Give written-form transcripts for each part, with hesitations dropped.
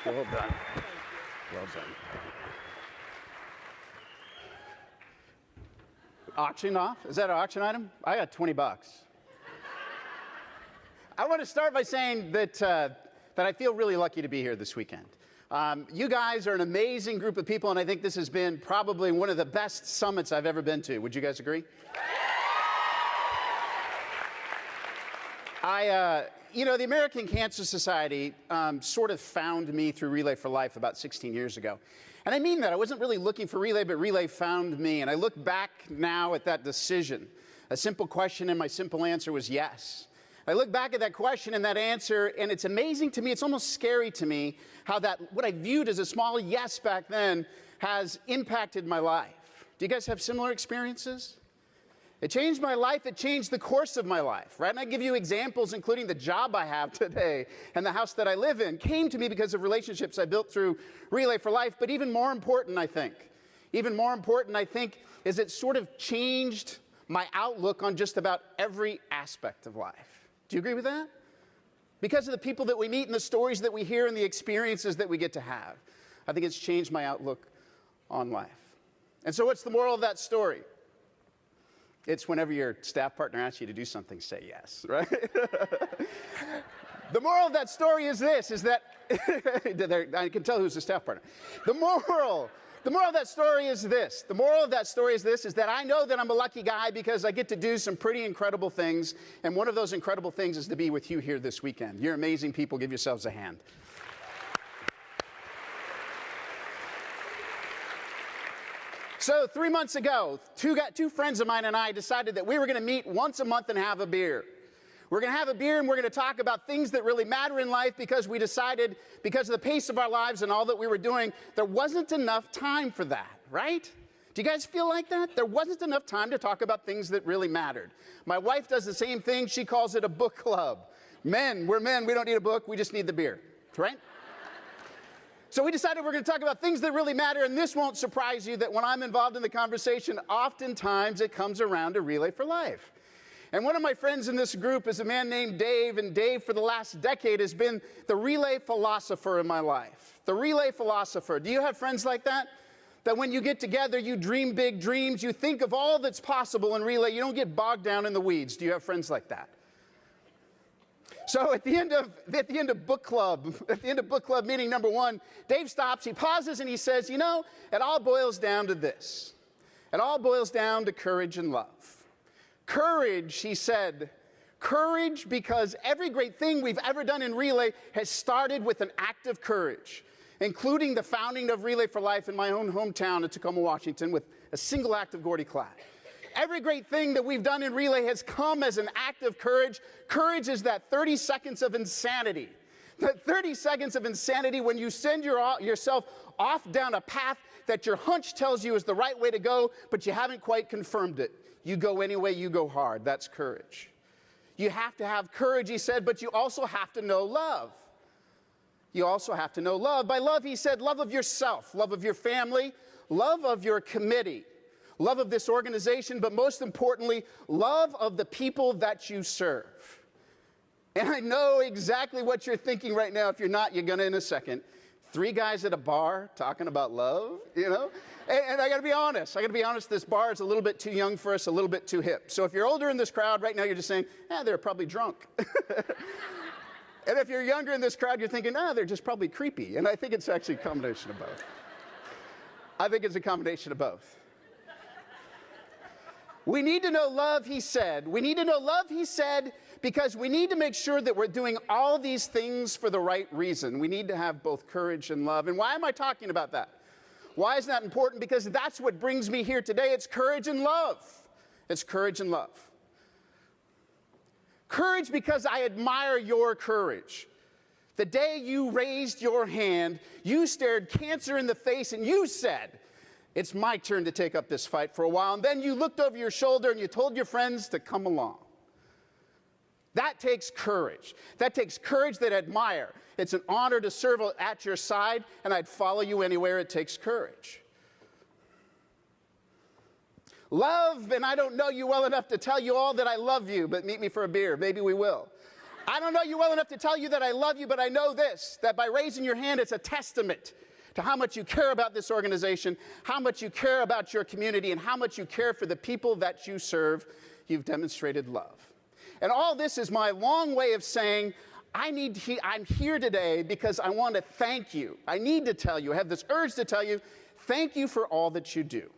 Well done. Well done. Auction off? Is that an auction item? I got 20 bucks. I want to start by saying that I feel really lucky to be here this weekend. You guys are an amazing group of people, and I think this has been probably one of the best summits I've ever been to. Would you guys agree? The American Cancer Society sort of found me through Relay for Life about 16 years ago. And I mean that. I wasn't really looking for Relay, but Relay found me. And I look back now at that decision. A simple question, and my simple answer was yes. I look back at that question and that answer, and it's amazing to me, it's almost scary to me, how that, what I viewed as a small yes back then, has impacted my life. Do you guys have similar experiences? It changed my life, it changed the course of my life, right? And I give you examples, including the job I have today and the house that I live in, came to me because of relationships I built through Relay for Life. But even more important, I think, is it sort of changed my outlook on just about every aspect of life. Do you agree with that? Because of the people that we meet and the stories that we hear and the experiences that we get to have. I think it's changed my outlook on life. And so what's the moral of that story? It's whenever your staff partner asks you to do something, say yes, right? The moral of that story is this, is that, I can tell who's the staff partner. The moral of that story is this. The moral of that story is this, is that I know that I'm a lucky guy because I get to do some pretty incredible things. And one of those incredible things is to be with you here this weekend. You're amazing people. Give yourselves a hand. So 3 months ago, two friends of mine and I decided that we were going to meet once a month and have a beer. We're going to have a beer and we're going to talk about things that really matter in life because we decided, because of the pace of our lives and all that we were doing, there wasn't enough time for that, right? Do you guys feel like that? There wasn't enough time to talk about things that really mattered. My wife does the same thing. She calls it a book club. Men, we're men. We don't need a book. We just need the beer, right? So we decided we're going to talk about things that really matter, and this won't surprise you that when I'm involved in the conversation, oftentimes it comes around to Relay for Life. And one of my friends in this group is a man named Dave, and Dave for the last decade has been the relay philosopher in my life. The relay philosopher. Do you have friends like that? That when you get together, you dream big dreams, you think of all that's possible in relay, you don't get bogged down in the weeds. Do you have friends like that? So at the end of book club meeting number one, Dave stops, he pauses, and he says, you know, it all boils down to this. It all boils down to courage and love. Courage, he said, courage because every great thing we've ever done in Relay has started with an act of courage, including the founding of Relay for Life in my own hometown of Tacoma, Washington, with a single act of Gordy Clapp. Every great thing that we've done in Relay has come as an act of courage. Courage is that 30 seconds of insanity. That 30 seconds of insanity when you send yourself off down a path that your hunch tells you is the right way to go, but you haven't quite confirmed it. You go anyway, you go hard. That's courage. You have to have courage, he said, but you also have to know love. You also have to know love. By love, he said, love of yourself, love of your family, love of your committee. Love of this organization, but most importantly, love of the people that you serve. And I know exactly what you're thinking right now. If you're not, you're going to in a second. 3 guys at a bar talking about love, you know? And I got to be honest. This bar is a little bit too young for us, a little bit too hip. So if you're older in this crowd right now, you're just saying, they're probably drunk. And if you're younger in this crowd, you're thinking, they're just probably creepy. And I think it's actually a combination of both. I think it's a combination of both. We need to know love, he said. We need to know love, he said, because we need to make sure that we're doing all these things for the right reason. We need to have both courage and love. And why am I talking about that? Why is that important? Because that's what brings me here today. It's courage and love. It's courage and love. Courage because I admire your courage. The day you raised your hand, you stared cancer in the face and you said, it's my turn to take up this fight for a while. And then you looked over your shoulder and you told your friends to come along. That takes courage. That takes courage that I admire. It's an honor to serve at your side, and I'd follow you anywhere. It takes courage. Love, and I don't know you well enough to tell you all that I love you, but meet me for a beer. Maybe we will. I don't know you well enough to tell you that I love you, but I know this, that by raising your hand, it's a testament to how much you care about this organization, how much you care about your community, and how much you care for the people that you serve. You've demonstrated love. And all this is my long way of saying, I'm here today because I want to thank you. I need to tell you, I have this urge to tell you, thank you for all that you do.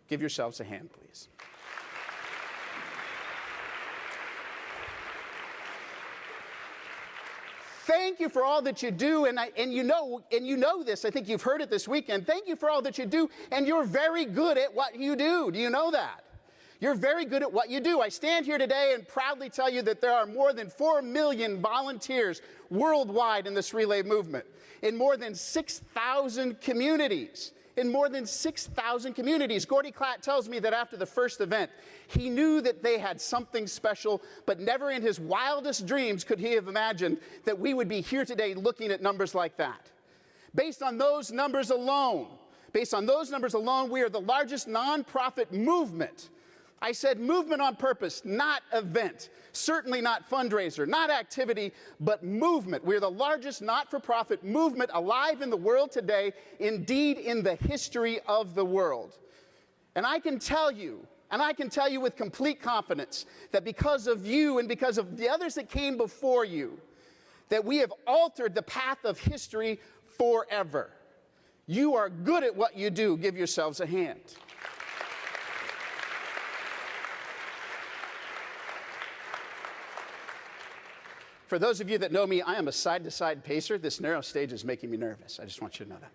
Give yourselves a hand, please. Thank you for all that you do, and you know this. I think you've heard it this weekend. Thank you for all that you do, and you're very good at what you do. Do you know that? You're very good at what you do. I stand here today and proudly tell you that there are more than 4 million volunteers worldwide in this relay movement, in more than 6,000 communities. In more than 6,000 communities. Gordy Klatt tells me that after the first event, he knew that they had something special, but never in his wildest dreams could he have imagined that we would be here today looking at numbers like that. Based on those numbers alone, we are the largest nonprofit movement. I said movement on purpose, not event. Certainly not fundraiser, not activity, but movement. We're the largest not-for-profit movement alive in the world today, indeed in the history of the world. And I can tell you with complete confidence that because of you and because of the others that came before you, that we have altered the path of history forever. You are good at what you do. Give yourselves a hand. For those of you that know me, I am a side-to-side pacer. This narrow stage is making me nervous. I just want you to know that.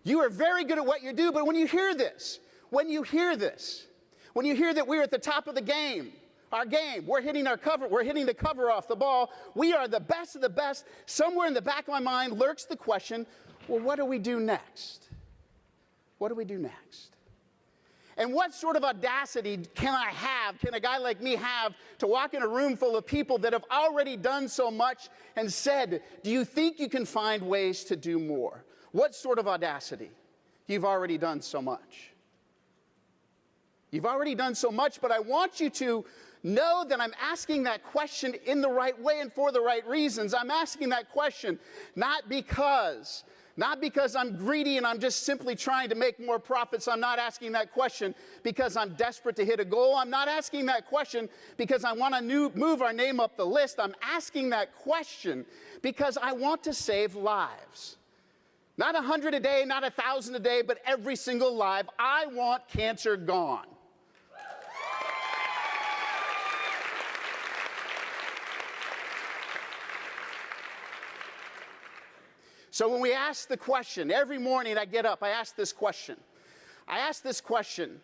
You are very good at what you do, but when you hear this, when you hear that we're at the top of the game, we're hitting the cover off the ball, we are the best of the best, somewhere in the back of my mind lurks the question, well, what do we do next? What do we do next? And what sort of audacity can a guy like me have to walk in a room full of people that have already done so much and said, do you think you can find ways to do more? What sort of audacity? You've already done so much. You've already done so much, but I want you to know that I'm asking that question in the right way and for the right reasons. I'm asking that question not because I'm greedy and I'm just simply trying to make more profits. I'm not asking that question because I'm desperate to hit a goal. I'm not asking that question because I want to move our name up the list. I'm asking that question because I want to save lives. Not 100 a day, not 1,000 a day, but every single life. I want cancer gone. So when we ask the question, every morning I get up, I ask this question. I ask this question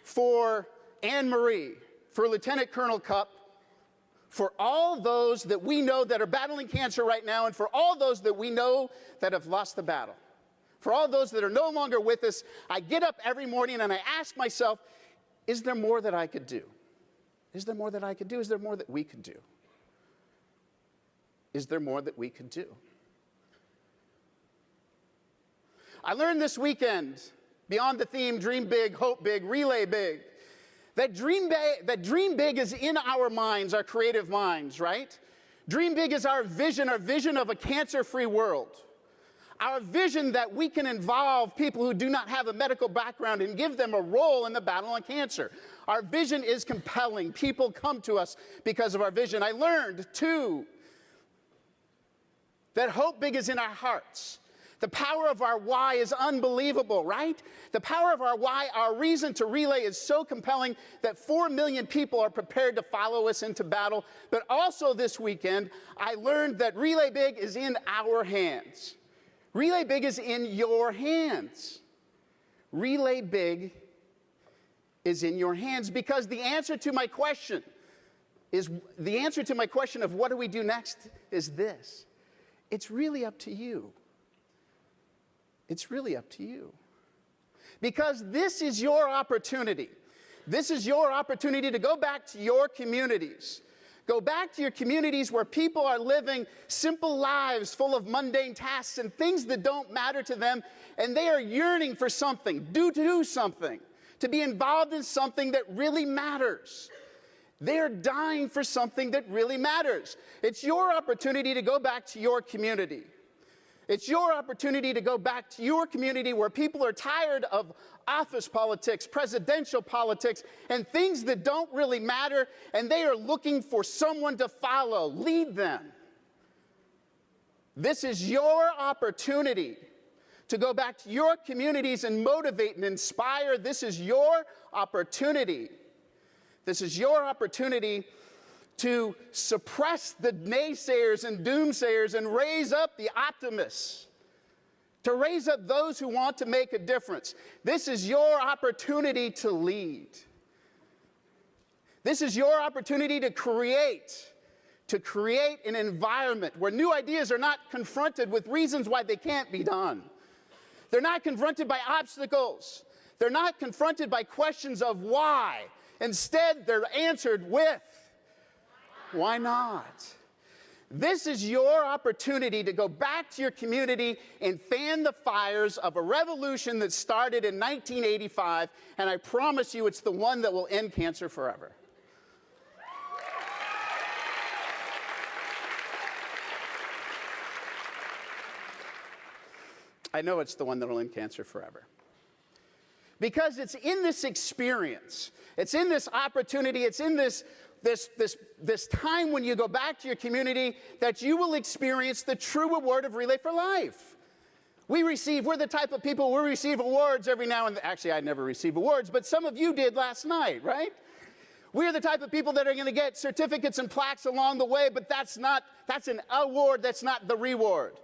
for Anne Marie, for Lieutenant Colonel Cupp, for all those that we know that are battling cancer right now, and for all those that we know that have lost the battle. For all those that are no longer with us, I get up every morning and I ask myself, is there more that I could do? Is there more that I could do? Is there more that we could do? Is there more that we could do? I learned this weekend, beyond the theme, dream big, hope big, relay big, that dream big is in our minds, our creative minds, right? Dream big is our vision of a cancer-free world. Our vision that we can involve people who do not have a medical background and give them a role in the battle on cancer. Our vision is compelling. People come to us because of our vision. I learned, too, that hope big is in our hearts. The power of our why is unbelievable, right? The power of our why, our reason to relay is so compelling that 4 million people are prepared to follow us into battle. But also this weekend, I learned that Relay Big is in our hands. Relay Big is in your hands. Relay Big is in your hands because the answer to my question of what do we do next is this. It's really up to you. It's really up to you. Because this is your opportunity. This is your opportunity to go back to your communities. Go back to your communities where people are living simple lives full of mundane tasks and things that don't matter to them, and they are yearning for something, to do something, to be involved in something that really matters. They're dying for something that really matters. It's your opportunity to go back to your community. It's your opportunity to go back to your community where people are tired of office politics, presidential politics, and things that don't really matter, and they are looking for someone to follow. Lead them. This is your opportunity to go back to your communities and motivate and inspire. This is your opportunity. This is your opportunity to suppress the naysayers and doomsayers and raise up the optimists, to raise up those who want to make a difference. This is your opportunity to lead. This is your opportunity to create an environment where new ideas are not confronted with reasons why they can't be done. They're not confronted by obstacles. They're not confronted by questions of why. Instead, they're answered with, why not? This is your opportunity to go back to your community and fan the fires of a revolution that started in 1985, and I promise you it's the one that will end cancer forever. I know it's the one that will end cancer forever. Because it's in this experience, it's in this opportunity, it's in this time when you go back to your community that you will experience the true reward of Relay for Life. We're the type of people, we receive awards every now and then. Actually, I never receive awards, but some of you did last night, right? We're the type of people that are going to get certificates and plaques along the way, but that's an award, that's not the reward.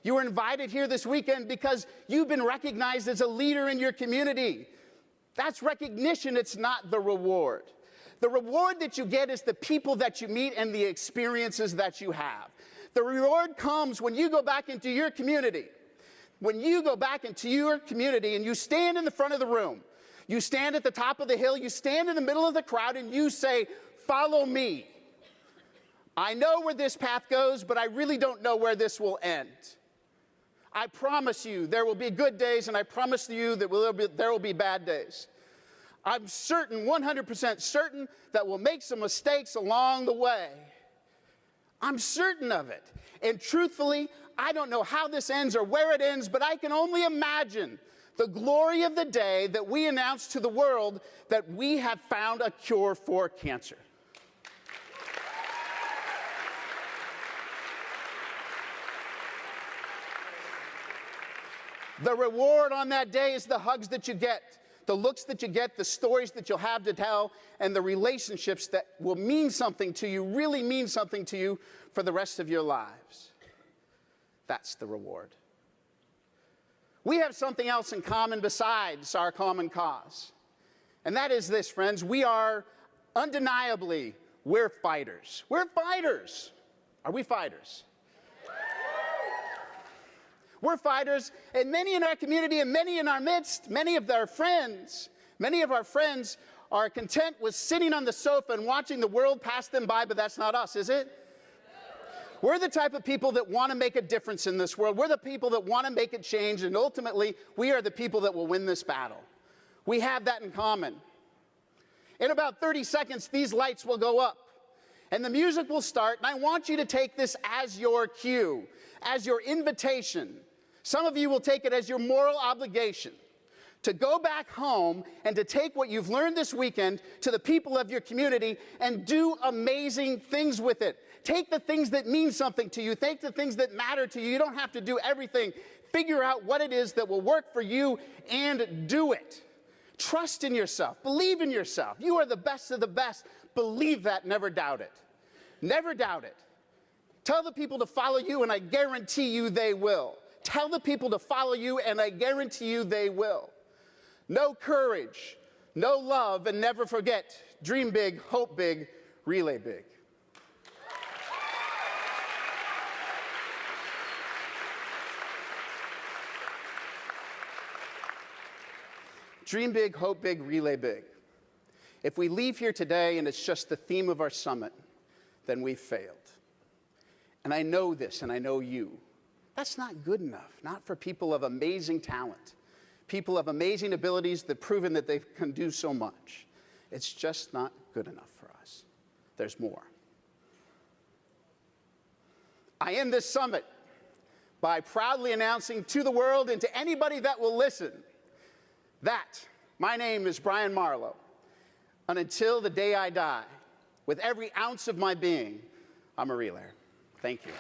You were invited here this weekend because you've been recognized as a leader in your community. That's recognition, it's not the reward. The reward that you get is the people that you meet and the experiences that you have. The reward comes when you go back into your community. When you go back into your community and you stand in the front of the room, you stand at the top of the hill, you stand in the middle of the crowd and you say, follow me. I know where this path goes, but I really don't know where this will end. I promise you there will be good days, and I promise you that there will be bad days. I'm certain, 100% certain, that we'll make some mistakes along the way. I'm certain of it. And truthfully, I don't know how this ends or where it ends, but I can only imagine the glory of the day that we announce to the world that we have found a cure for cancer. The reward on that day is the hugs that you get, the looks that you get, the stories that you'll have to tell, and the relationships that will mean something to you, really mean something to you for the rest of your lives. That's the reward. We have something else in common besides our common cause. And that is this, friends. We are undeniably, we're fighters. We're fighters. Are we fighters? We're fighters, and many in our community and many in our midst, many of our friends are content with sitting on the sofa and watching the world pass them by, but that's not us, is it? We're the type of people that want to make a difference in this world. We're the people that want to make it change, and ultimately, we are the people that will win this battle. We have that in common. In about 30 seconds, these lights will go up, and the music will start, and I want you to take this as your cue, as your invitation. Some of you will take it as your moral obligation to go back home and to take what you've learned this weekend to the people of your community and do amazing things with it. Take the things that mean something to you. Take the things that matter to you. You don't have to do everything. Figure out what it is that will work for you and do it. Trust in yourself. Believe in yourself. You are the best of the best. Believe that. Never doubt it. Never doubt it. Tell the people to follow you, and I guarantee you they will. Tell the people to follow you, and I guarantee you they will. Know courage, know love, and never forget, dream big, hope big, relay big. Dream big, hope big, relay big. If we leave here today and it's just the theme of our summit, then we've failed. And I know this, and I know you. That's not good enough, not for people of amazing talent, people of amazing abilities that have proven that they can do so much. It's just not good enough for us. there's more. I end this summit by proudly announcing to the world and to anybody that will listen that my name is Brian Marlow, and until the day I die, with every ounce of my being, I'm a relayer. Thank you.